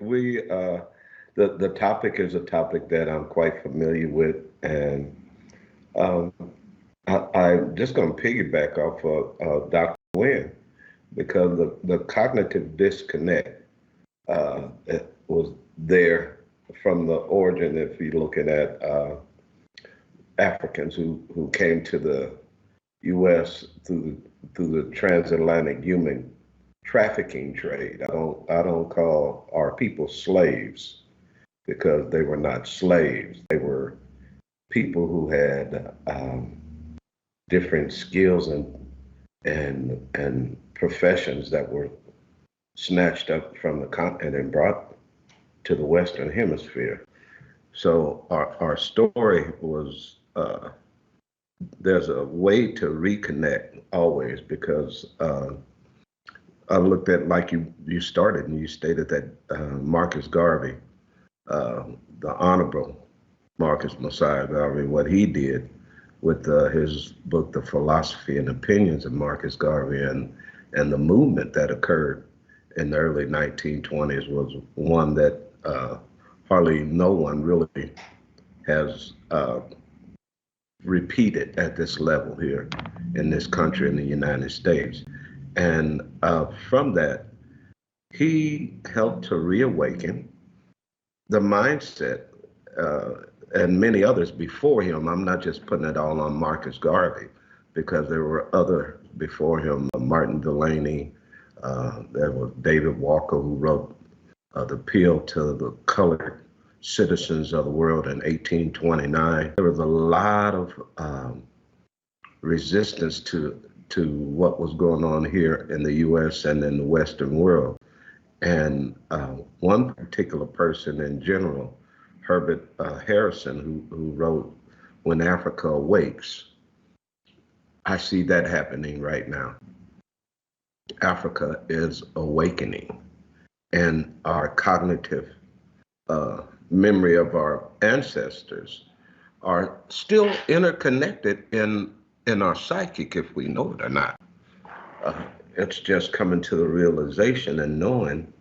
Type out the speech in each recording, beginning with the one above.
The topic is a topic that I'm quite familiar with, and um, I'm just going to piggyback off of Dr. Wynn, because the cognitive disconnect it was there from the origin. If you're looking at Africans who came to the U.S. through the transatlantic human trafficking trade. I don't call our people slaves, because they were not slaves. They were people who had different skills and professions that were snatched up from the continent and brought to the Western Hemisphere. So our story was, there's a way to reconnect always, because I looked at, like you started and you stated that Marcus Garvey, the Honorable Marcus Messiah Garvey, what he did with his book, The Philosophy and Opinions of Marcus Garvey, and the movement that occurred in the early 1920s was one that hardly no one really has repeated at this level here in this country, in the United States. And from that, he helped to reawaken the mindset, and many others before him. I'm not just putting it all on Marcus Garvey, because there were other before him, Martin Delany, there was David Walker, who wrote the Appeal to the Colored Citizens of the World in 1829. There was a lot of resistance to what was going on here in the U.S. and in the Western world. And one particular person in general, Herbert Harrison, who wrote When Africa Awakes, I see that happening right now. Africa is awakening, and our cognitive memory of our ancestors are still interconnected in our psychic, if we know it or not. It's just coming to the realization and knowing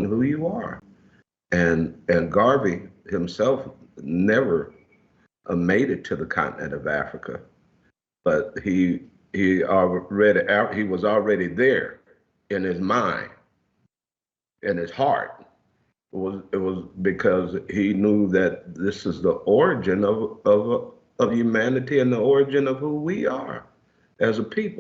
who you are. And Garvey himself never made it to the continent of Africa, but he was already there in his mind, in his heart. It was because he knew that this is the origin of humanity and the origin of who we are as a people.